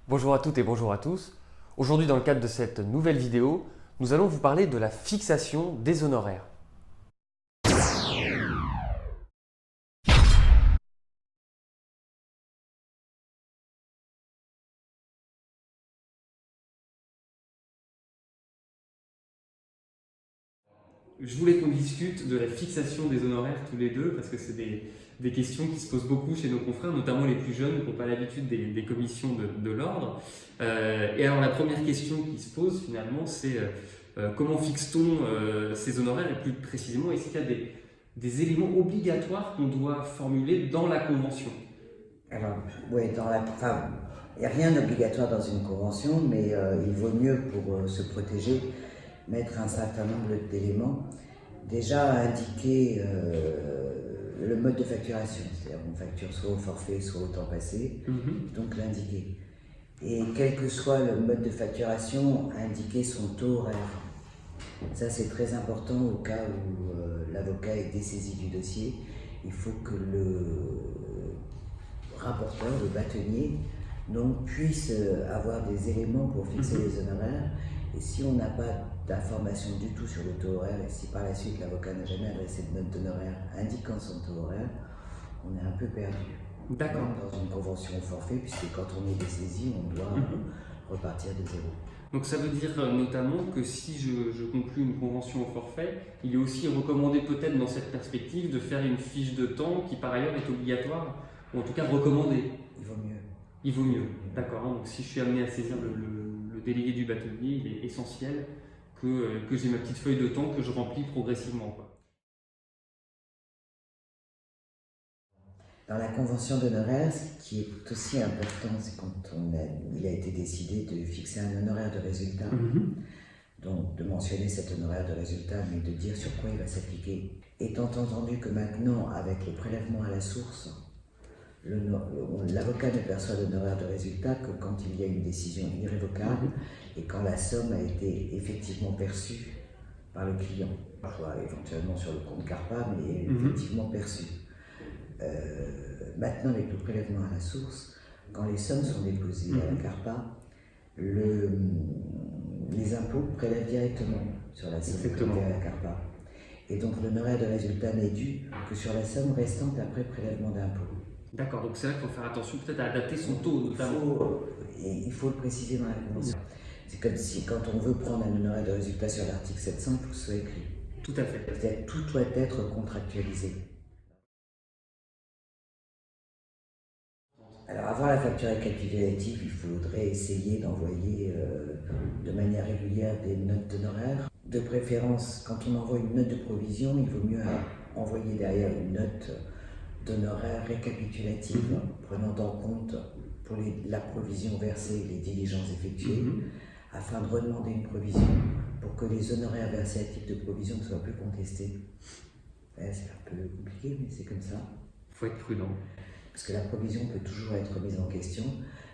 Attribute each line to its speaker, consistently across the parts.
Speaker 1: Bonjour à toutes et bonjour à tous. Aujourd'hui, dans le cadre de cette nouvelle vidéo, nous allons vous parler de la fixation des honoraires. Je voulais qu'on discute de la fixation des honoraires tous les deux parce que c'est des questions qui se posent beaucoup chez nos confrères, notamment les plus jeunes qui n'ont pas l'habitude des commissions de l'ordre. Et alors la première question qui se pose finalement, c'est comment fixe-t-on ces honoraires et plus précisément, est-ce qu'il y a des éléments obligatoires qu'on doit formuler dans la convention?
Speaker 2: Alors, oui, enfin, il n'y a rien d'obligatoire dans une convention, mais il vaut mieux pour se protéger mettre un certain nombre d'éléments. Déjà, indiquer le mode de facturation, c'est-à-dire on facture soit au forfait, soit au temps passé, donc l'indiquer. Et quel que soit le mode de facturation, indiquer son taux horaire. Ça, c'est très important au cas où l'avocat est dessaisi du dossier. Il faut que le rapporteur, le bâtonnier, donc, puisse avoir des éléments pour fixer les honoraires. Et si on n'a pas d'informations du tout sur le taux horaire, et si par la suite l'avocat n'a jamais adressé de note d'honoraire indiquant son taux horaire, on est un peu perdu.
Speaker 1: D'accord.
Speaker 2: Même dans une convention au forfait, puisque quand on est dessaisi, on doit repartir de zéro.
Speaker 1: Donc ça veut dire notamment que si je conclus une convention au forfait, il est aussi recommandé peut-être dans cette perspective de faire une fiche de temps qui par ailleurs est obligatoire, ou en tout cas recommandée.
Speaker 2: Il vaut mieux.
Speaker 1: Il vaut mieux, d'accord. Donc si je suis amené à saisir le délégué du bâtonnier, il est essentiel que j'ai ma petite feuille de temps que je remplis progressivement, quoi.
Speaker 2: Dans la convention d'honoraires, ce qui est aussi important, c'est quand il a été décidé de fixer un honoraire de résultat, donc de mentionner cet honoraire de résultat, mais de dire sur quoi il va s'appliquer. Étant entendu que maintenant, avec le prélèvement à la source, l'avocat ne perçoit l'honoraire de résultat que quand il y a une décision irrévocable et quand la somme a été effectivement perçue par le client, soit éventuellement sur le compte CARPA, mais effectivement perçue. Maintenant, avec le prélèvement à la source, quand les sommes sont déposées à la CARPA, les impôts prélèvent directement sur la somme prélevée à la CARPA. Et donc l'honoraire de résultat n'est dû que sur la somme restante après prélèvement d'impôts.
Speaker 1: D'accord, donc c'est là qu'il faut faire attention peut-être à adapter son taux notamment.
Speaker 2: Il faut le préciser dans la convention. C'est comme si quand on veut prendre un honoraire de résultat sur l'article 700, il faut que ce soit écrit.
Speaker 1: Tout à fait.
Speaker 2: Tout doit être contractualisé. Alors avant la facture récapitulative, il faudrait essayer d'envoyer de manière régulière des notes d'honoraires. De préférence, quand on envoie une note de provision, il vaut mieux envoyer derrière une note d'honoraires récapitulative, prenant en compte pour la provision versée les diligences effectuées, afin de redemander une provision pour que les honoraires versés à titre de provision ne soient plus contestés. C'est un peu compliqué, mais c'est comme ça.
Speaker 1: Il faut être prudent.
Speaker 2: Parce que la provision peut toujours être mise en question.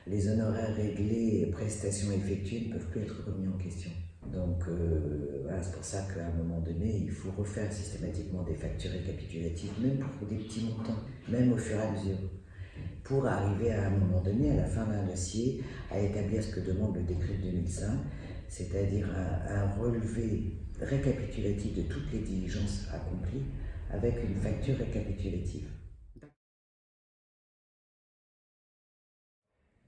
Speaker 2: Les honoraires réglés et prestations effectuées ne peuvent plus être remis en question. Donc voilà, c'est pour ça qu'à un moment donné, il faut refaire systématiquement des factures récapitulatives, même pour des petits montants, même au fur et à mesure, pour arriver à un moment donné, à la fin d'un dossier, à établir ce que demande le décret de 2005, c'est-à-dire un relevé récapitulatif de toutes les diligences accomplies avec une facture récapitulative.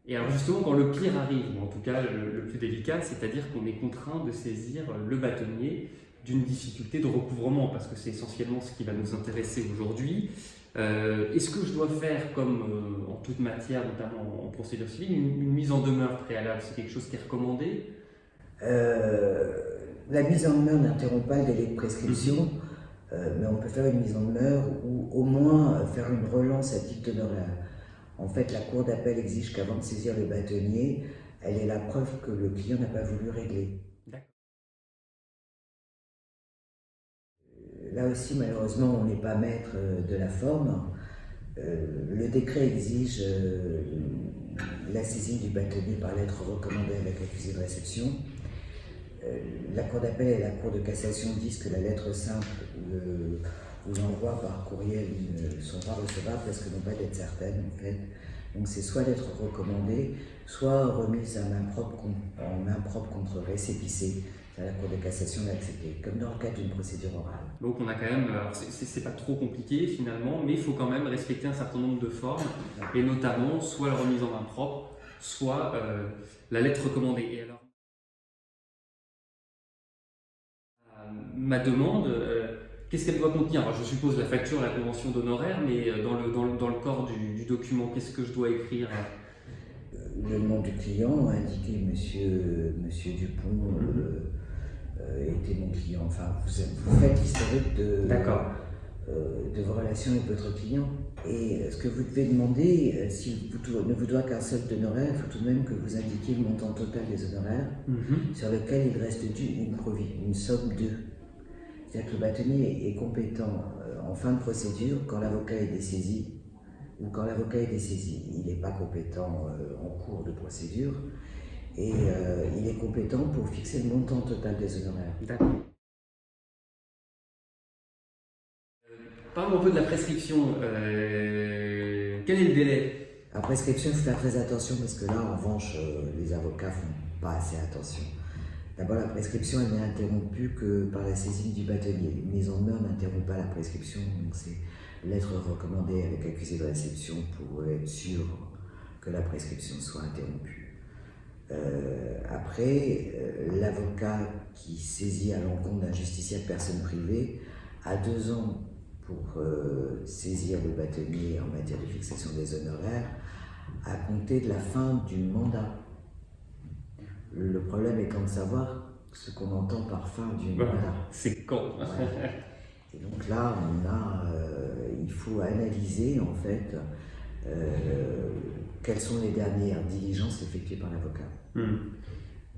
Speaker 1: Et alors justement, quand le pire arrive, ou en tout cas le plus délicat, c'est-à-dire qu'on est contraint de saisir le bâtonnier d'une difficulté de recouvrement, parce que c'est essentiellement ce qui va nous intéresser aujourd'hui. Est-ce que je dois faire, comme en toute matière, notamment en procédure civile, une mise en demeure préalable? C'est quelque chose qui est recommandé?
Speaker 2: La mise en demeure n'interrompt pas le délai de prescription, mais on peut faire une mise en demeure ou au moins faire une relance à titre d'honoraire. En fait, la cour d'appel exige qu'avant de saisir le bâtonnier, elle ait la preuve que le client n'a pas voulu régler. Là aussi, malheureusement, on n'est pas maître de la forme. Le décret exige la saisine du bâtonnier par lettre recommandée avec accusé de réception. La cour d'appel et la cour de cassation disent que la lettre simple ou l'envoi par courriel ne sont pas recevables parce que n'ont pas d'être certaines en fait Donc c'est soit lettre recommandée, soit remise en main propre contre récépissé. À la Cour de cassation d'accepter, comme dans le cadre d'une procédure orale.
Speaker 1: Donc on a quand même, alors c'est pas trop compliqué finalement, mais il faut quand même respecter un certain nombre de formes, et notamment soit la remise en main propre, soit la lettre recommandée. Et alors, ma demande, qu'est-ce qu'elle doit contenir? Alors, je suppose la facture, la convention d'honoraires, mais dans le corps du document, qu'est-ce que je dois écrire?
Speaker 2: Le nom du client, indiqué Monsieur Dupont était mon client. Enfin, vous faites l'historique de vos relations avec votre client. Et ce que vous devez demander, s'il ne vous doit qu'un seul d'honoraires, il faut tout de même que vous indiquiez le montant total des honoraires sur lequel il reste dû une somme due. C'est-à-dire que le bâtonnier est compétent en fin de procédure quand l'avocat est dessaisi, ou quand l'avocat est dessaisi. Il n'est pas compétent en cours de procédure, et il est compétent pour fixer le montant total des honoraires.
Speaker 1: D'accord. Parlons un peu de la prescription. Quel est le délai?
Speaker 2: La prescription, il faut faire très attention parce que là, en revanche, les avocats font pas assez attention. D'abord, la prescription, elle n'est interrompue que par la saisine du bâtonnier. Une mise en demeure n'interrompt pas la prescription, donc c'est lettre recommandée avec accusé de réception pour être sûr que la prescription soit interrompue. Après, l'avocat qui saisit à l'encontre d'un justiciable personne privée a 2 ans pour saisir le bâtonnier en matière de fixation des honoraires à compter de la fin du mandat. Le problème étant de savoir ce qu'on entend par fin du mandat.
Speaker 1: C'est quand?
Speaker 2: Voilà. Et donc là, il faut analyser en fait quelles sont les dernières diligences effectuées par l'avocat.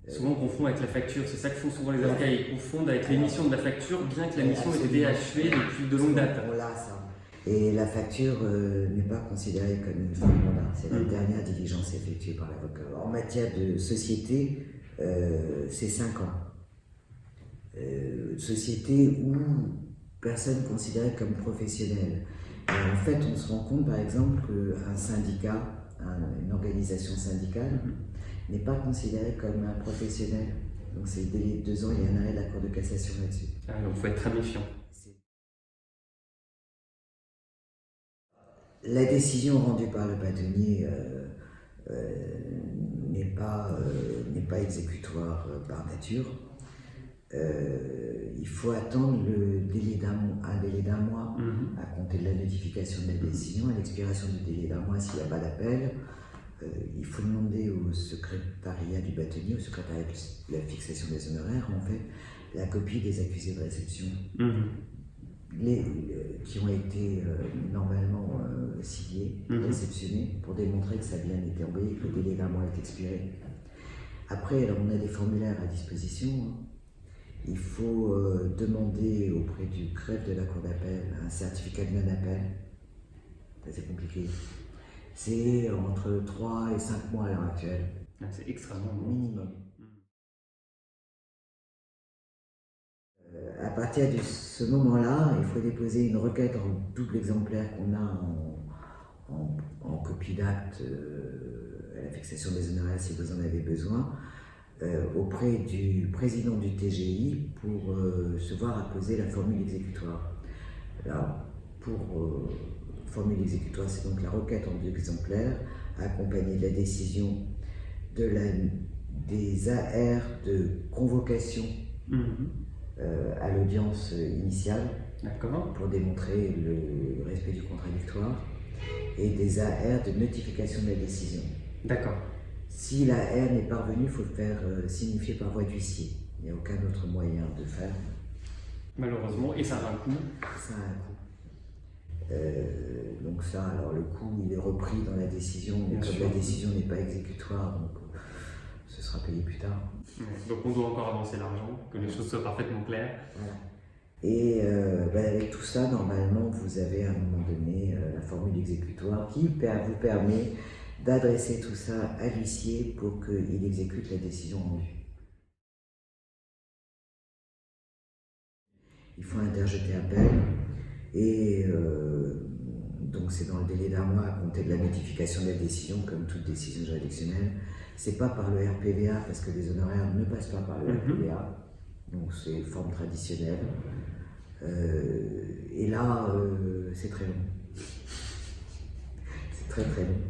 Speaker 1: Souvent on confond avec la facture, c'est ça que font souvent les avocats, ils confondent avec l'émission de la facture, bien que la mission ait été achevée depuis de longue date.
Speaker 2: Voilà ça. Et la facture n'est pas considérée comme une fin de mandat, c'est la dernière diligence effectuée par l'avocat. En matière de société, c'est 5 ans. Société où personne considérée comme professionnelle. Et en fait, on se rend compte par exemple qu'un syndicat, une organisation syndicale, n'est pas considéré comme un professionnel. Donc c'est dès les 2 ans, il y a un arrêt de la Cour de cassation là-dessus.
Speaker 1: Donc il faut être très méfiant.
Speaker 2: La décision rendue par le bâtonnier n'est pas exécutoire par nature. Il faut attendre un délai d'un mois à compter de la notification de la décision. À l'expiration du délai d'un mois, s'il n'y a pas d'appel, il faut demander au secrétariat du bâtonnier, au secrétariat de la fixation des honoraires, en fait, la copie des accusés de réception. Qui ont été normalement signés, réceptionnés, pour démontrer que ça a bien été envoyé, que le délai d'un mois est expiré. Après, alors, on a des formulaires à disposition. Il faut demander auprès du greffe de la Cour d'appel un certificat de non-appel. C'est compliqué. C'est entre 3 et 5 mois à l'heure actuelle.
Speaker 1: C'est extrêmement long.
Speaker 2: Minimum. À partir de ce moment-là, il faut déposer une requête en double exemplaire qu'on a en copie d'acte à la fixation des honoraires si vous en avez besoin, auprès du président du TGI pour se voir apposer la formule exécutoire. Alors, pour formule exécutoire, c'est donc la requête en 2 exemplaires, accompagnée de la décision des AR de convocation à l'audience initiale pour démontrer le respect du contradictoire, et des AR de notification de la décision.
Speaker 1: D'accord.
Speaker 2: Si la R n'est pas revenue, il faut le faire signifier par voie d'huissier. Il n'y a aucun autre moyen de faire.
Speaker 1: Malheureusement, et ça a un coût.
Speaker 2: Ça a un coût. Donc ça, alors le coût, il est repris dans la décision, mais comme la décision n'est pas exécutoire, donc ce sera payé plus tard.
Speaker 1: Donc on doit encore avancer l'argent, que les choses soient parfaitement claires.
Speaker 2: Voilà. Et avec tout ça, normalement, vous avez à un moment donné la formule exécutoire qui vous permet d'adresser tout ça à l'huissier pour qu'il exécute la décision rendue. Il faut interjeter appel et donc c'est dans le délai d'1 mois à compter de la notification de la décision, comme toute décision juridictionnelle. C'est pas par le RPVA, parce que les honoraires ne passent pas par le RPVA, donc c'est forme traditionnelle. Et là, c'est très long. C'est très très long.